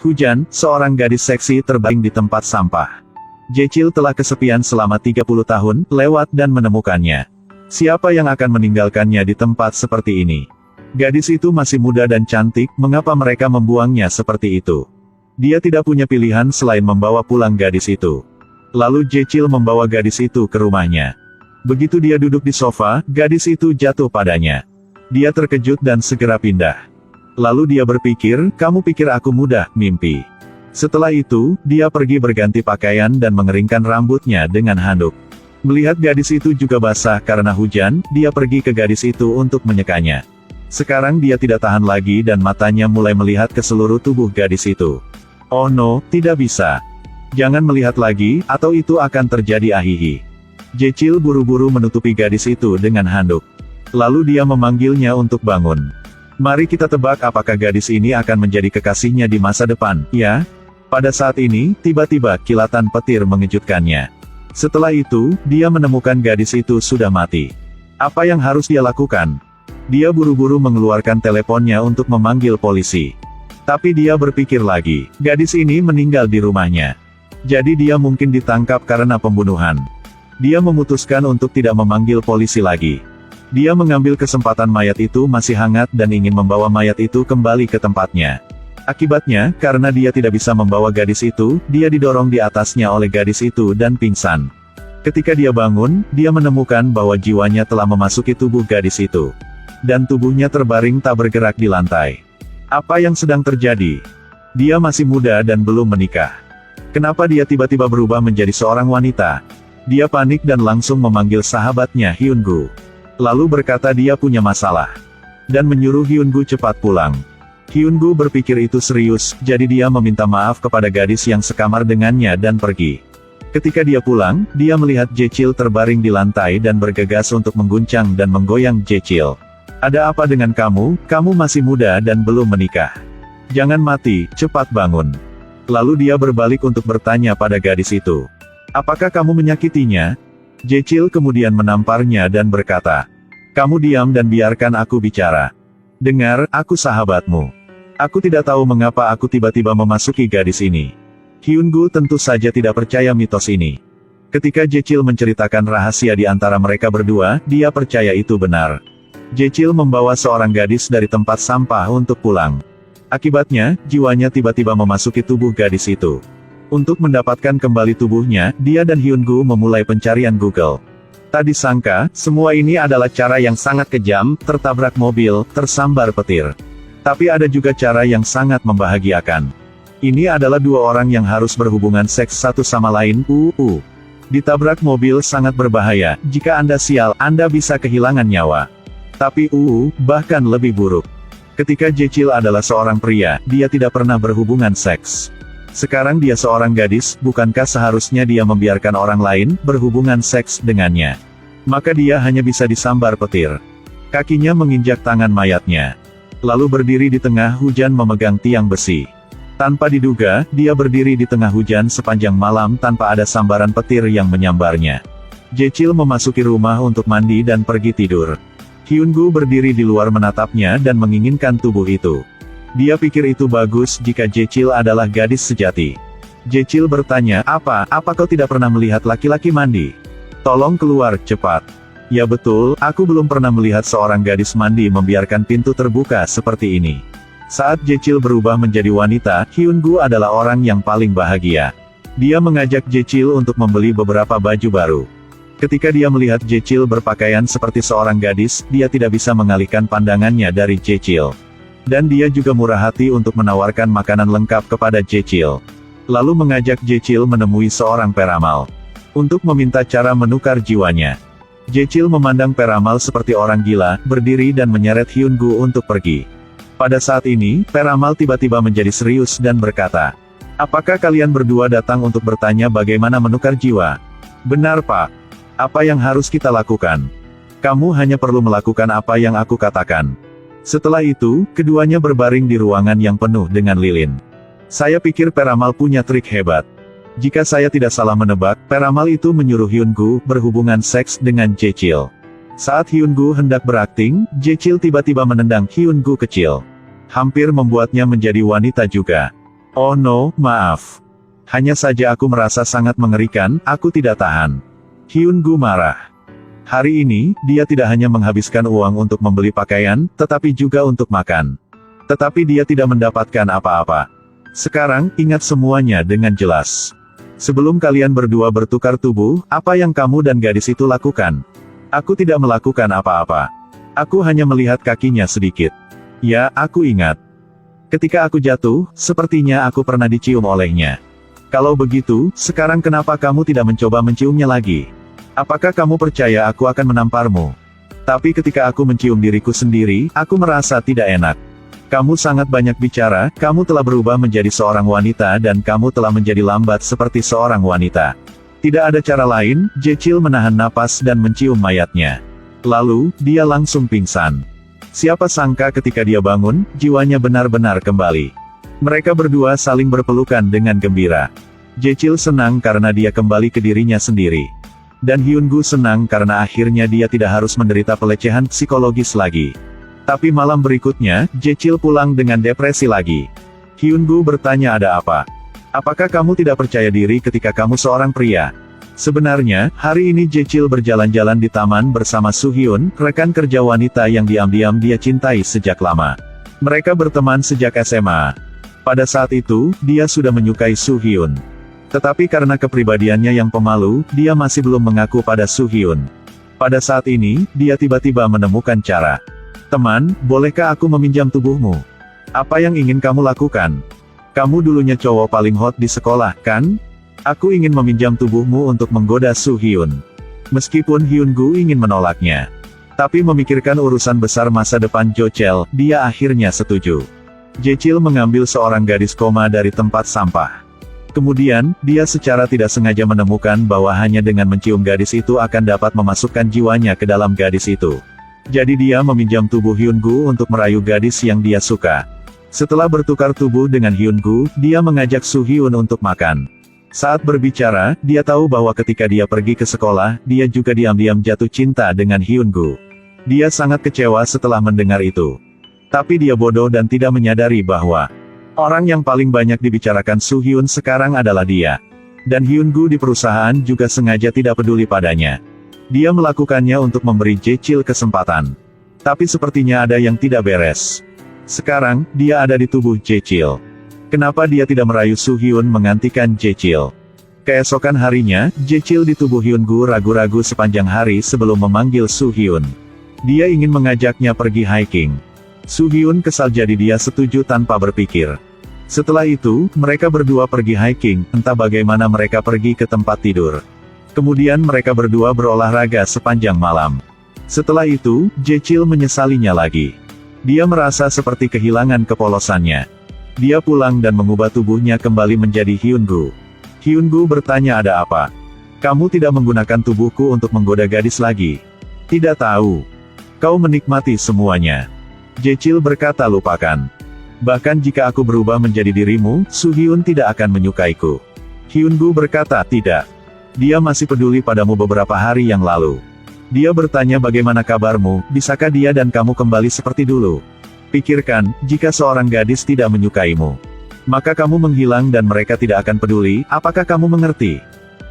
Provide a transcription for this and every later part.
Hujan, seorang gadis seksi terbaring di tempat sampah. Jechil telah kesepian selama 30 tahun, lewat dan menemukannya. Siapa yang akan meninggalkannya di tempat seperti ini? Gadis itu masih muda dan cantik, mengapa mereka membuangnya seperti itu? Dia tidak punya pilihan selain membawa pulang gadis itu. Lalu Jechil membawa gadis itu ke rumahnya. Begitu dia duduk di sofa, gadis itu jatuh padanya. Dia terkejut dan segera pindah. Lalu dia berpikir, kamu pikir aku mudah mimpi. Setelah itu, dia pergi berganti pakaian dan mengeringkan rambutnya dengan handuk. Melihat gadis itu juga basah karena hujan, dia pergi ke gadis itu untuk menyekanya. Sekarang dia tidak tahan lagi dan matanya mulai melihat ke seluruh tubuh gadis itu. Oh no, tidak bisa. Jangan melihat lagi, atau itu akan terjadi ahihi. Jechil buru-buru menutupi gadis itu dengan handuk. Lalu dia memanggilnya untuk bangun. Mari kita tebak apakah gadis ini akan menjadi kekasihnya di masa depan, ya? Pada saat ini, tiba-tiba kilatan petir mengejutkannya. Setelah itu, dia menemukan gadis itu sudah mati. Apa yang harus dia lakukan? Dia buru-buru mengeluarkan teleponnya untuk memanggil polisi. Tapi dia berpikir lagi, gadis ini meninggal di rumahnya. Jadi dia mungkin ditangkap karena pembunuhan. Dia memutuskan untuk tidak memanggil polisi lagi. Dia mengambil kesempatan mayat itu masih hangat dan ingin membawa mayat itu kembali ke tempatnya. Akibatnya, karena dia tidak bisa membawa gadis itu, dia didorong di atasnya oleh gadis itu dan pingsan. Ketika dia bangun, dia menemukan bahwa jiwanya telah memasuki tubuh gadis itu. Dan tubuhnya terbaring tak bergerak di lantai. Apa yang sedang terjadi? Dia masih muda dan belum menikah. Kenapa dia tiba-tiba berubah menjadi seorang wanita? Dia panik dan langsung memanggil sahabatnya Hyungu. Lalu berkata dia punya masalah. Dan menyuruh Hyungu cepat pulang. Hyungu berpikir itu serius, jadi dia meminta maaf kepada gadis yang sekamar dengannya dan pergi. Ketika dia pulang, dia melihat Jechil terbaring di lantai dan bergegas untuk mengguncang dan menggoyang Jechil. Ada apa dengan kamu? Kamu masih muda dan belum menikah. Jangan mati, cepat bangun. Lalu dia berbalik untuk bertanya pada gadis itu. Apakah kamu menyakitinya? Jechil kemudian menamparnya dan berkata, kamu diam dan biarkan aku bicara. Dengar, aku sahabatmu. Aku tidak tahu mengapa aku tiba-tiba memasuki gadis ini. Hyungu tentu saja tidak percaya mitos ini. Ketika Jechil menceritakan rahasia di antara mereka berdua, dia percaya itu benar. Jechil membawa seorang gadis dari tempat sampah untuk pulang. Akibatnya, jiwanya tiba-tiba memasuki tubuh gadis itu. Untuk mendapatkan kembali tubuhnya, dia dan Hyungu memulai pencarian Google. Tak disangka, semua ini adalah cara yang sangat kejam, tertabrak mobil, tersambar petir. Tapi ada juga cara yang sangat membahagiakan. Ini adalah dua orang yang harus berhubungan seks satu sama lain, Ditabrak mobil sangat berbahaya, jika Anda sial, Anda bisa kehilangan nyawa. Tapi bahkan lebih buruk. Ketika Jechil adalah seorang pria, dia tidak pernah berhubungan seks. Sekarang dia seorang gadis, bukankah seharusnya dia membiarkan orang lain berhubungan seks dengannya? Maka dia hanya bisa disambar petir. Kakinya menginjak tangan mayatnya. Lalu berdiri di tengah hujan memegang tiang besi. Tanpa diduga, dia berdiri di tengah hujan sepanjang malam tanpa ada sambaran petir yang menyambarnya. Jechil memasuki rumah untuk mandi dan pergi tidur. Hyungu berdiri di luar menatapnya dan menginginkan tubuh itu. Dia pikir itu bagus jika Jechil adalah gadis sejati. Jechil bertanya, apa kau tidak pernah melihat laki-laki mandi? Tolong keluar, cepat. Ya betul, aku belum pernah melihat seorang gadis mandi membiarkan pintu terbuka seperti ini. Saat Jechil berubah menjadi wanita, Hyungu adalah orang yang paling bahagia. Dia mengajak Jechil untuk membeli beberapa baju baru. Ketika dia melihat Jechil berpakaian seperti seorang gadis, dia tidak bisa mengalihkan pandangannya dari Jechil. Dan dia juga murah hati untuk menawarkan makanan lengkap kepada Jechil. Lalu mengajak Jechil menemui seorang peramal. Untuk meminta cara menukar jiwanya. Jechil memandang peramal seperti orang gila, berdiri dan menyeret Hyungu untuk pergi. Pada saat ini, peramal tiba-tiba menjadi serius dan berkata, apakah kalian berdua datang untuk bertanya bagaimana menukar jiwa? Benar Pak. Apa yang harus kita lakukan? Kamu hanya perlu melakukan apa yang aku katakan. Setelah itu, keduanya berbaring di ruangan yang penuh dengan lilin. Saya pikir peramal punya trik hebat. Jika saya tidak salah menebak, peramal itu menyuruh Hyungu berhubungan seks dengan Jechil. Saat Hyungu hendak berakting, Jechil tiba-tiba menendang Hyungu kecil. Hampir membuatnya menjadi wanita juga. Oh no, maaf. Hanya saja aku merasa sangat mengerikan, aku tidak tahan. Hyun-gu marah. Hari ini, dia tidak hanya menghabiskan uang untuk membeli pakaian, tetapi juga untuk makan. Tetapi dia tidak mendapatkan apa-apa. Sekarang, ingat semuanya dengan jelas. Sebelum kalian berdua bertukar tubuh, apa yang kamu dan gadis itu lakukan? Aku tidak melakukan apa-apa. Aku hanya melihat kakinya sedikit. Ya, aku ingat. Ketika aku jatuh, sepertinya aku pernah dicium olehnya. Kalau begitu, sekarang kenapa kamu tidak mencoba menciumnya lagi? Apakah kamu percaya aku akan menamparmu? Tapi ketika aku mencium diriku sendiri, aku merasa tidak enak. Kamu sangat banyak bicara, kamu telah berubah menjadi seorang wanita dan kamu telah menjadi lambat seperti seorang wanita. Tidak ada cara lain, Jechil menahan napas dan mencium mayatnya. Lalu, dia langsung pingsan. Siapa sangka ketika dia bangun, jiwanya benar-benar kembali. Mereka berdua saling berpelukan dengan gembira. Jechil senang karena dia kembali ke dirinya sendiri. Dan Hyun-gu senang karena akhirnya dia tidak harus menderita pelecehan psikologis lagi. Tapi malam berikutnya, Jechil pulang dengan depresi lagi. Hyun-gu bertanya ada apa? Apakah kamu tidak percaya diri ketika kamu seorang pria? Sebenarnya, hari ini Jechil berjalan-jalan di taman bersama Soo-hyun, rekan kerja wanita yang diam-diam dia cintai sejak lama. Mereka berteman sejak SMA. Pada saat itu, dia sudah menyukai Soo-hyun. Tetapi karena kepribadiannya yang pemalu, dia masih belum mengaku pada Soo-hyun. Pada saat ini, dia tiba-tiba menemukan cara. Teman, bolehkah aku meminjam tubuhmu? Apa yang ingin kamu lakukan? Kamu dulunya cowok paling hot di sekolah, kan? Aku ingin meminjam tubuhmu untuk menggoda Soo-hyun. Meskipun Hyun-gu ingin menolaknya. Tapi memikirkan urusan besar masa depan Jochel, dia akhirnya setuju. Jechil mengambil seorang gadis koma dari tempat sampah. Kemudian, dia secara tidak sengaja menemukan bahwa hanya dengan mencium gadis itu akan dapat memasukkan jiwanya ke dalam gadis itu. Jadi dia meminjam tubuh Hyun-gu untuk merayu gadis yang dia suka. Setelah bertukar tubuh dengan Hyun-gu, dia mengajak Soo-hyun untuk makan. Saat berbicara, dia tahu bahwa ketika dia pergi ke sekolah, dia juga diam-diam jatuh cinta dengan Hyun-gu. Dia sangat kecewa setelah mendengar itu. Tapi dia bodoh dan tidak menyadari bahwa orang yang paling banyak dibicarakan Soo-hyun sekarang adalah dia. Dan Hyun-gu di perusahaan juga sengaja tidak peduli padanya. Dia melakukannya untuk memberi Jechil kesempatan. Tapi sepertinya ada yang tidak beres. Sekarang, dia ada di tubuh Jechil. Kenapa dia tidak merayu Soo-hyun menggantikan Jechil? Keesokan harinya, Jechil di tubuh Hyun-gu ragu-ragu sepanjang hari sebelum memanggil Soo-hyun. Dia ingin mengajaknya pergi hiking. Soo-hyun kesal jadi dia setuju tanpa berpikir. Setelah itu, mereka berdua pergi hiking, entah bagaimana mereka pergi ke tempat tidur. Kemudian mereka berdua berolahraga sepanjang malam. Setelah itu, Jechil menyesalinya lagi. Dia merasa seperti kehilangan kepolosannya. Dia pulang dan mengubah tubuhnya kembali menjadi Hyun-gu. Hyun-gu bertanya ada apa? Kamu tidak menggunakan tubuhku untuk menggoda gadis lagi? Tidak tahu. Kau menikmati semuanya. Jechil berkata lupakan. Bahkan jika aku berubah menjadi dirimu, Soo-hyun tidak akan menyukaiku. Hyun-gu berkata tidak. Dia masih peduli padamu beberapa hari yang lalu. Dia bertanya bagaimana kabarmu, bisakah dia dan kamu kembali seperti dulu? Pikirkan, jika seorang gadis tidak menyukaimu, maka kamu menghilang dan mereka tidak akan peduli, apakah kamu mengerti?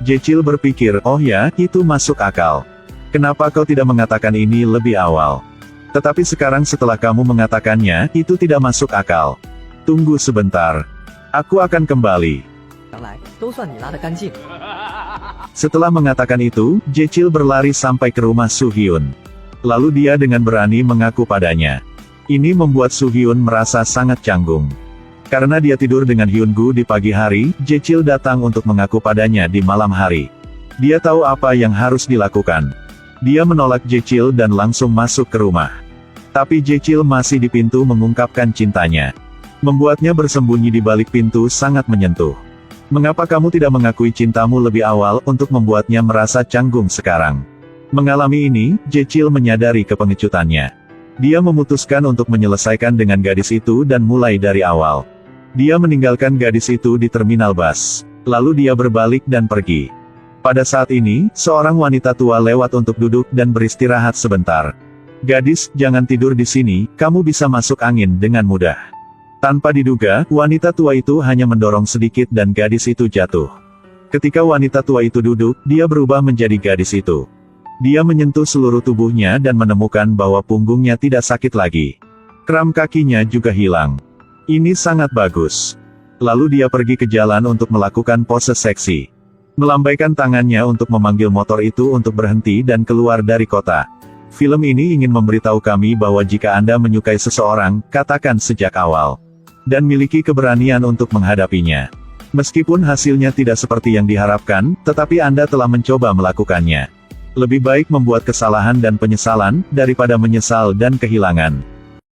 Jechil berpikir, oh ya, itu masuk akal. Kenapa kau tidak mengatakan ini lebih awal? Tetapi sekarang setelah kamu mengatakannya, itu tidak masuk akal. Tunggu sebentar. Aku akan kembali. Setelah mengatakan itu, Jechil berlari sampai ke rumah Soo-hyun. Lalu dia dengan berani mengaku padanya. Ini membuat Soo-hyun merasa sangat canggung. Karena dia tidur dengan Hyun-gu di pagi hari, Jechil datang untuk mengaku padanya di malam hari. Dia tahu apa yang harus dilakukan. Dia menolak Jechil dan langsung masuk ke rumah. Tapi Jechil masih di pintu mengungkapkan cintanya. Membuatnya bersembunyi di balik pintu sangat menyentuh. Mengapa kamu tidak mengakui cintamu lebih awal untuk membuatnya merasa canggung sekarang? Mengalami ini, Jechil menyadari kepengecutannya. Dia memutuskan untuk menyelesaikan dengan gadis itu dan mulai dari awal. Dia meninggalkan gadis itu di terminal bus. Lalu dia berbalik dan pergi. Pada saat ini, seorang wanita tua lewat untuk duduk dan beristirahat sebentar. Gadis, jangan tidur di sini, kamu bisa masuk angin dengan mudah. Tanpa diduga, wanita tua itu hanya mendorong sedikit dan gadis itu jatuh. Ketika wanita tua itu duduk, dia berubah menjadi gadis itu. Dia menyentuh seluruh tubuhnya dan menemukan bahwa punggungnya tidak sakit lagi. Kram kakinya juga hilang. Ini sangat bagus. Lalu dia pergi ke jalan untuk melakukan pose seksi. Melambaikan tangannya untuk memanggil motor itu untuk berhenti dan keluar dari kota. Film ini ingin memberitahu kami bahwa jika Anda menyukai seseorang, katakan sejak awal. Dan miliki keberanian untuk menghadapinya. Meskipun hasilnya tidak seperti yang diharapkan, tetapi Anda telah mencoba melakukannya. Lebih baik membuat kesalahan dan penyesalan, daripada menyesal dan kehilangan.